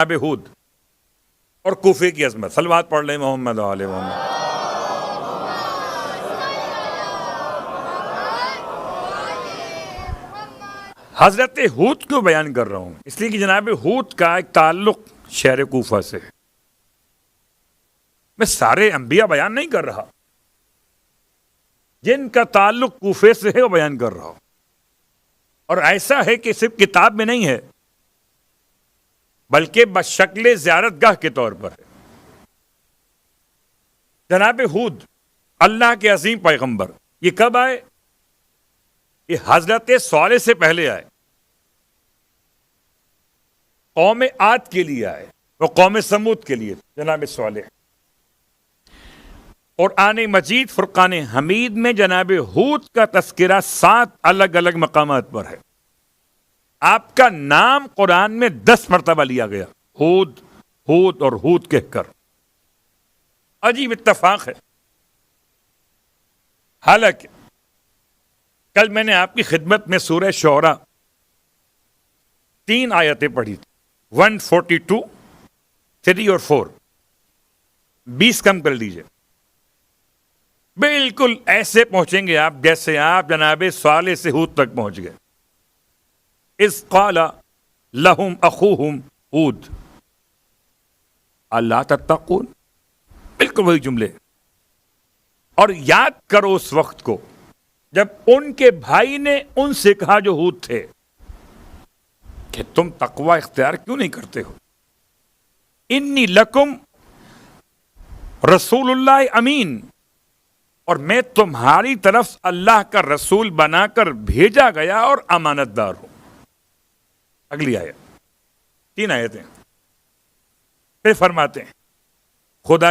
اب ہود اور کوفے کی عظمت. صلوات پڑھ لیں محمد و آل محمد. حضرت ہود کیوں بیان کر رہا ہوں؟ اس لیے کہ جناب ہود کا ایک تعلق شہر کوفہ سے ہے. میں سارے انبیاء بیان نہیں کر رہا، جن کا تعلق کوفے سے ہے وہ بیان کر رہا ہوں. اور ایسا ہے کہ صرف کتاب میں نہیں ہے، بلکہ بشکل زیارت گاہ کے طور پر ہے. جناب ہود اللہ کے عظیم پیغمبر، یہ کب آئے؟ یہ حضرت صالح سے پہلے آئے. قوم عاد کے لیے آئے اور قوم سمود کے لیے جناب صالح. قرآن مجید فرقان حمید میں جناب ہود کا تذکرہ 7 الگ الگ مقامات پر ہے. آپ کا نام قرآن میں 10 مرتبہ لیا گیا، ہود ہود اور ہود کہہ کر. عجیب اتفاق ہے. حالانکہ کل میں نے آپ کی خدمت میں سورہ شعراء 3 آیتیں پڑھی تھی، 142، 3 اور 4. 20 کم کر لیجئے. بالکل ایسے پہنچیں گے آپ جیسے آپ جناب صالح سے ہود تک پہنچ گئے. اذ قال لهم اخوهم ہود الا تتقون، بالکل وہی جملے. اور یاد کرو اس وقت کو جب ان کے بھائی نے ان سے کہا جو ہود تھے کہ تم تقوی اختیار کیوں نہیں کرتے ہو؟ انی لکم رسول اللہ امین، اور میں تمہاری طرف اللہ کا رسول بنا کر بھیجا گیا اور امانت دار ہوں. اگلی آیت، 3 آیتیں. پھر فرماتے ہیں خدا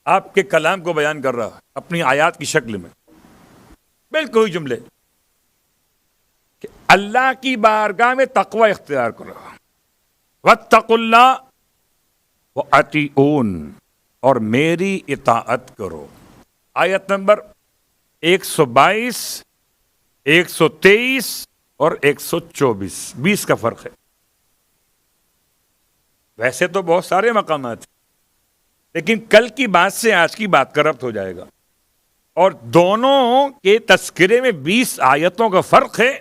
آپ کے کلام کو بیان کر رہا اپنی آیات کی شکل میں، بالکل وہی جملے کہ اللہ کی بارگاہ میں تقوی اختیار کرو، واتقوا اللہ وأطیعون، اور میری اطاعت کرو. آیت نمبر 122، 123 اور 124، 20 کا فرق ہے. ویسے تو بہت سارے مقامات ہیں، لیکن کل کی بات سے آج کی بات کا ربط ہو جائے گا. اور دونوں کے تذکرے میں 20 آیتوں کا فرق ہے،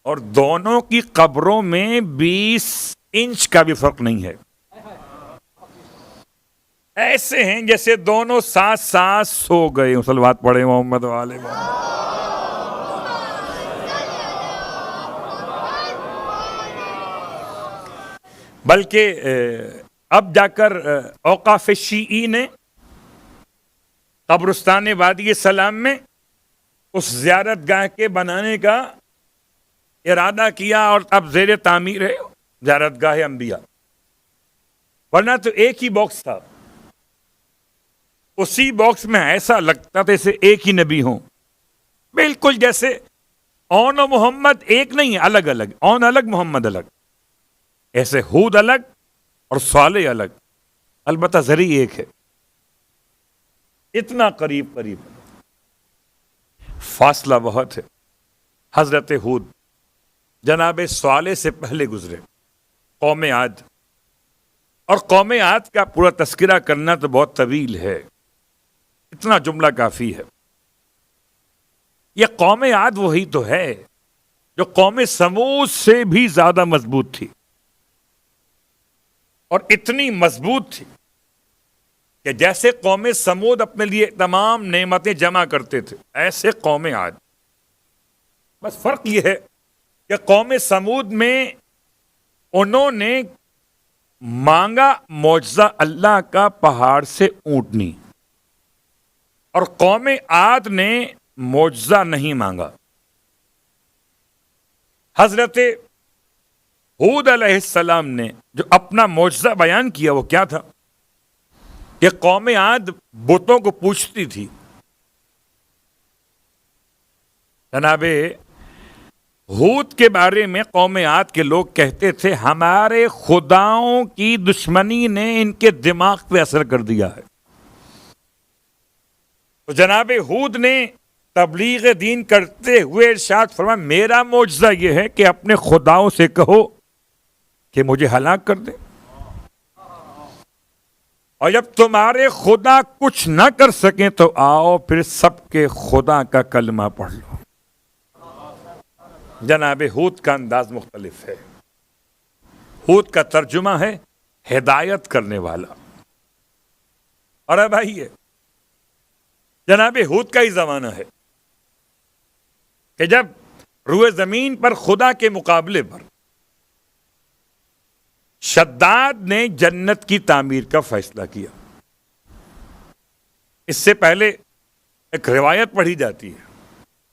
اور دونوں کی قبروں میں 20 انچ کا بھی فرق نہیں ہے. ایسے ہیں جیسے دونوں ساتھ ساتھ سو گئے. صلوات پڑھے محمد و آل محمد. بلکہ اب جا کر اوقاف شیعی نے قبرستان وادی سلام میں اس زیارت گاہ کے بنانے کا ارادہ کیا، اور اب زیر تعمیر ہے زیارت گاہ انبیاء. ورنہ تو ایک ہی باکس تھا، اسی باکس میں ایسا لگتا تھا جیسے ایک ہی نبی ہوں، بالکل جیسے اون و محمد ایک نہیں، الگ الگ، اون الگ محمد الگ. ایسے ہود الگ اور صالح الگ، البتہ ذریع ایک ہے. اتنا قریب قریب فاصلہ بہت ہے. حضرت ہود جناب صالح سے پہلے گزرے، قوم عاد. اور قوم عاد کا پورا تذکرہ کرنا تو بہت طویل ہے، اتنا جملہ کافی ہے. یہ قوم عاد وہی تو ہے جو قوم سمود سے بھی زیادہ مضبوط تھی، اور اتنی مضبوط تھی کہ جیسے قوم سمود اپنے لیے تمام نعمتیں جمع کرتے تھے، ایسے قوم عاد. بس فرق یہ ہے کہ قوم سمود میں انہوں نے مانگا معجزہ اللہ کا پہاڑ سے اونٹنی، اور قوم عاد نے معجزہ نہیں مانگا. حضرت ہود علیہ السلام نے جو اپنا معجزہ بیان کیا وہ کیا تھا کہ قوم عاد بتوں کو پوچھتی تھی. جناب ہود کے بارے میں قوم عاد کے لوگ کہتے تھے ہمارے خداؤں کی دشمنی نے ان کے دماغ پہ اثر کر دیا ہے. تو جناب ہود نے تبلیغ دین کرتے ہوئے ارشاد فرمایا میرا معجزہ یہ ہے کہ اپنے خداؤں سے کہو کہ مجھے ہلاک کر دیں. اور جب تمہارے خدا کچھ نہ کر سکیں تو آؤ پھر سب کے خدا کا کلمہ پڑھ لو. جناب ہود کا انداز مختلف ہے. ہود کا ترجمہ ہے ہدایت کرنے والا. اور بھائی یہ جناب ہود کا ہی زمانہ ہے کہ جب روئے زمین پر خدا کے مقابلے پر شداد نے جنت کی تعمیر کا فیصلہ کیا. اس سے پہلے ایک روایت پڑھی جاتی ہے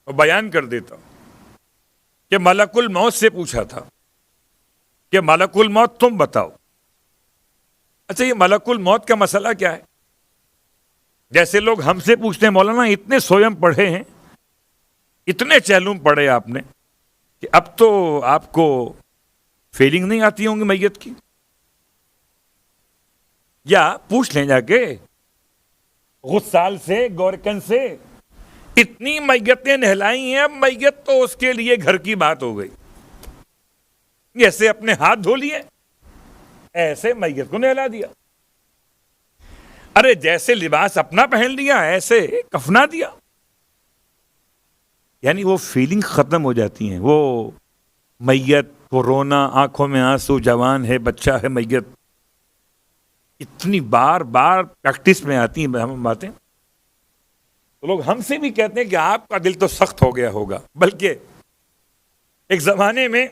اور بیان کر دیتا ہوں کہ ملک الموت سے پوچھا تھا کہ ملک الموت تم بتاؤ. اچھا یہ ملک الموت کا مسئلہ کیا ہے؟ جیسے لوگ ہم سے پوچھتے ہیں مولانا اتنے سویم پڑھے ہیں, اتنے چہلوم پڑھے آپ نے کہ اب تو آپ کو فیلنگ نہیں آتی ہوں گی میت کی. یا پوچھ لیں جا کے غسال سے, گورکن سے, اتنی میتیں نہلائی ہیں, اب میت تو اس کے لیے گھر کی بات ہو گئی. جیسے اپنے ہاتھ دھو لیے ایسے میت کو نہلا دیا. ارے جیسے لباس اپنا پہن لیا ایسے کفنا دیا. یعنی وہ فیلنگ ختم ہو جاتی ہیں. وہ میت, وہ رونا, آنکھوں میں آنسو, جوان ہے, بچہ ہے, میت, اتنی بار بار پریکٹس میں آتی ہیں ہم باتیں. تو لوگ ہم سے بھی کہتے ہیں کہ آپ کا دل تو سخت ہو گیا ہوگا. بلکہ ایک زمانے میں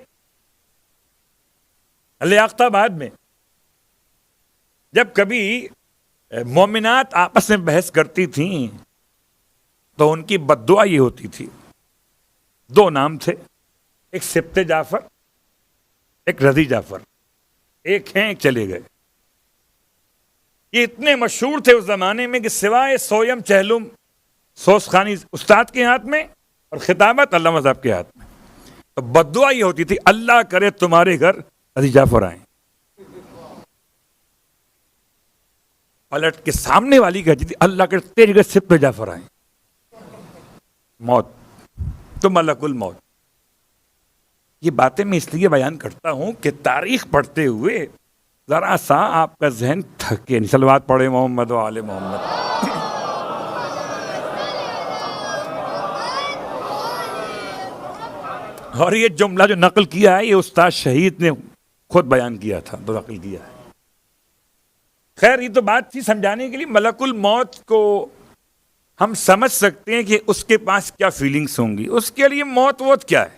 لیاقت آباد میں جب کبھی مومنات آپس میں بحث کرتی تھیں تو ان کی بد دعا یہ ہوتی تھی. دو نام تھے, ایک سبط جعفر, ایک رضی جعفر. ایک ہیں, ایک چلے گئے. یہ اتنے مشہور تھے اس زمانے میں کہ سوائے سویم چہلم سوس خانی استاد کے ہاتھ میں اور خطابت علامہ صاحب کے ہاتھ میں. تو بد دعا یہ ہوتی تھی اللہ کرے تمہارے گھر رضی جعفر آئیں. پلٹ کے سامنے والی کہتی تھی اللہ کرے تیرے گھر سبط جعفر آئیں. موت تو ملک الموت. یہ باتیں میں اس لیے بیان کرتا ہوں کہ تاریخ پڑھتے ہوئے ذرا سا آپ کا ذہن تھکے نہیں. صلوات پڑھے محمد و آل محمد. اور یہ جملہ جو نقل کیا ہے یہ استاد شہید نے خود بیان کیا تھا تو نقل کیا ہے. خیر یہ تو بات تھی سمجھانے کے لیے. ملک الموت کو ہم سمجھ سکتے ہیں کہ اس کے پاس کیا فیلنگز ہوں گی. اس کے لیے موت ووت کیا ہے,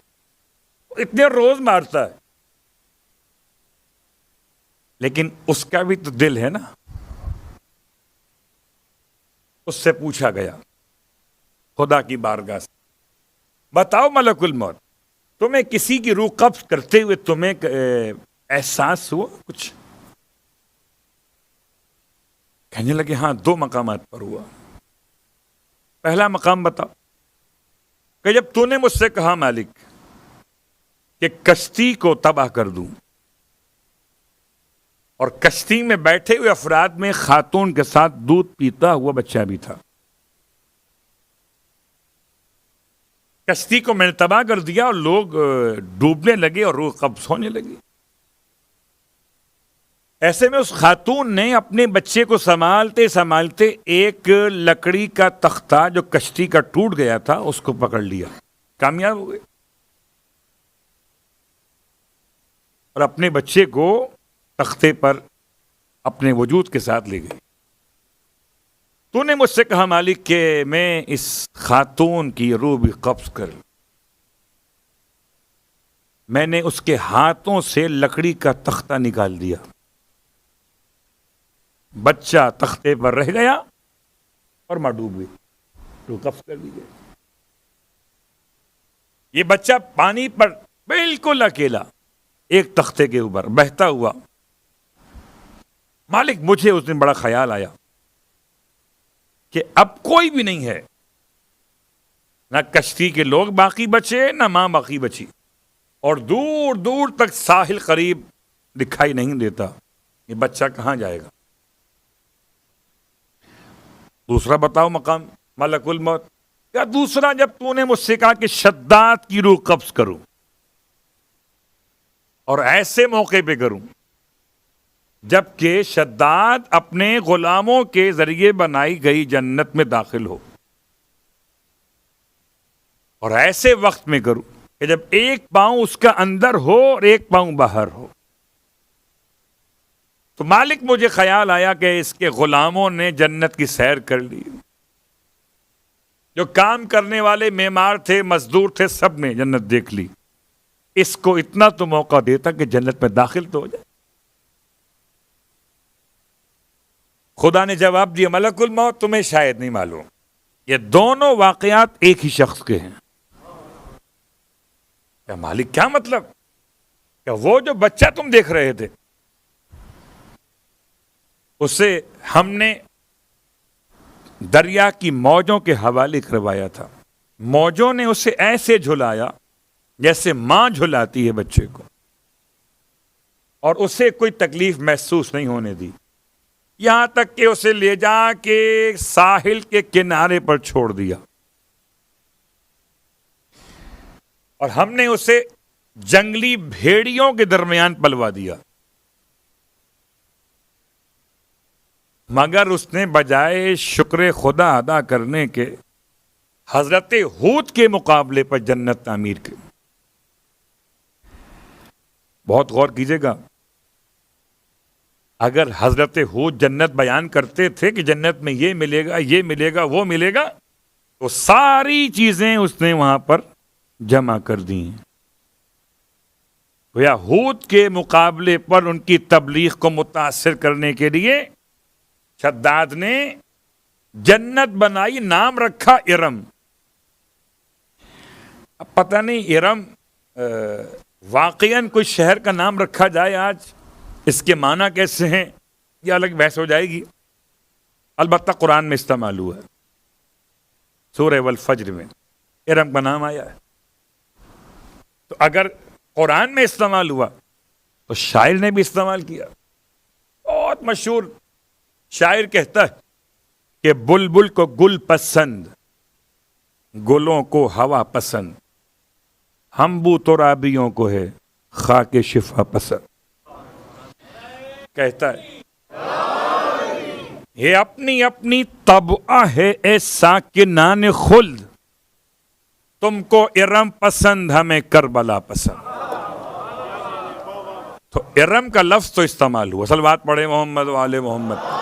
اتنے روز مارتا ہے, لیکن اس کا بھی تو دل ہے نا. اس سے پوچھا گیا خدا کی بارگاہ سے, بتاؤ ملک الموت تمہیں کسی کی روح قبض کرتے ہوئے تمہیں احساس ہوا کچھ؟ کہنے لگے ہاں 2 مقامات پر ہوا. پہلا مقام بتاؤ کہ جب تو نے مجھ سے کہا مالک کہ کشتی کو تباہ کر دوں اور کشتی میں بیٹھے ہوئے افراد میں خاتون کے ساتھ دودھ پیتا ہوا بچہ بھی تھا. کشتی کو میں نے تباہ کر دیا اور لوگ ڈوبنے لگے اور روح قبض ہونے لگی. ایسے میں اس خاتون نے اپنے بچے کو سنبھالتے سنبھالتے ایک لکڑی کا تختہ جو کشتی کا ٹوٹ گیا تھا اس کو پکڑ لیا, کامیاب ہو گئے, اور اپنے بچے کو تختے پر اپنے وجود کے ساتھ لے گئی. تو نے مجھ سے کہا مالک کہ میں اس خاتون کی روح بھی قبض کر لوں. میں نے اس کے ہاتھوں سے لکڑی کا تختہ نکال دیا, بچہ تختے پر رہ گیا اور ماں ڈوب گئی, روح قبض کر دی گئی. یہ بچہ پانی پر بالکل اکیلا ایک تختے کے اوپر بہتا ہوا. مالک مجھے اس دن بڑا خیال آیا کہ اب کوئی بھی نہیں ہے, نہ کشتی کے لوگ باقی بچے نہ ماں باقی بچی, اور دور دور تک ساحل قریب دکھائی نہیں دیتا. یہ بچہ کہاں جائے گا؟ دوسرا بتاؤ مقام ملک الموت. یا دوسرا جب تو نے مجھ سے کہا کہ شداد کی روح قبض کروں اور ایسے موقع پہ کروں جبکہ شداد اپنے غلاموں کے ذریعے بنائی گئی جنت میں داخل ہو، اور ایسے وقت میں کروں کہ جب ایک پاؤں اس کا اندر ہو اور ایک پاؤں باہر ہو۔ تو مالک مجھے خیال آیا کہ اس کے غلاموں نے جنت کی سیر کر لی، جو کام کرنے والے معمار تھے، مزدور تھے، سب نے جنت دیکھ لی، اس کو اتنا تو موقع دیتا کہ جنت میں داخل تو ہو جائے۔ خدا نے جواب دیا، ملک الموت تمہیں شاید نہیں معلوم، یہ دونوں واقعات ایک ہی شخص کے ہیں۔ کیا مالک، کیا مطلب؟ کہ وہ جو بچہ تم دیکھ رہے تھے اسے ہم نے دریا کی موجوں کے حوالے کروایا تھا، موجوں نے اسے ایسے جھلایا جیسے ماں جھلاتی ہے بچے کو، اور اسے کوئی تکلیف محسوس نہیں ہونے دی، یہاں تک کہ اسے لے جا کے ساحل کے کنارے پر چھوڑ دیا، اور ہم نے اسے جنگلی بھیڑیوں کے درمیان پلوا دیا، مگر اس نے بجائے شکر خدا ادا کرنے کے حضرت ہود کے مقابلے پر جنت تعمیر کی۔ بہت غور کیجیے گا، اگر حضرت ہود جنت بیان کرتے تھے کہ جنت میں یہ ملے گا، یہ ملے گا، وہ ملے گا، تو ساری چیزیں اس نے وہاں پر جمع کر دی ہیں۔ گویا ہود کے مقابلے پر ان کی تبلیغ کو متاثر کرنے کے لیے شداد نے جنت بنائی، نام رکھا ارم۔ اب پتہ نہیں ارم واقعاً کوئی شہر کا نام رکھا جائے آج، اس کے معنی کیسے ہیں یہ الگ بحث ہو جائے گی، البتہ قرآن میں استعمال ہوا ہے، سورہ والفجر میں ارم کا نام آیا ہے۔ تو اگر قرآن میں استعمال ہوا تو شاعر نے بھی استعمال کیا۔ بہت مشہور شاعر کہتا ہے کہ بلبل کو گل پسند، گلوں کو ہوا پسند، ہم بو ترابیوں کو ہے خاک شفا پسند۔ کہتا ہے یہ اپنی اپنی طبع ہے اے ساکنان خلد، تم کو ارم پسند ہمیں کربلا پسند۔ تو ارم کا لفظ تو استعمال ہوا، صلوات پڑھے محمد و آل محمد۔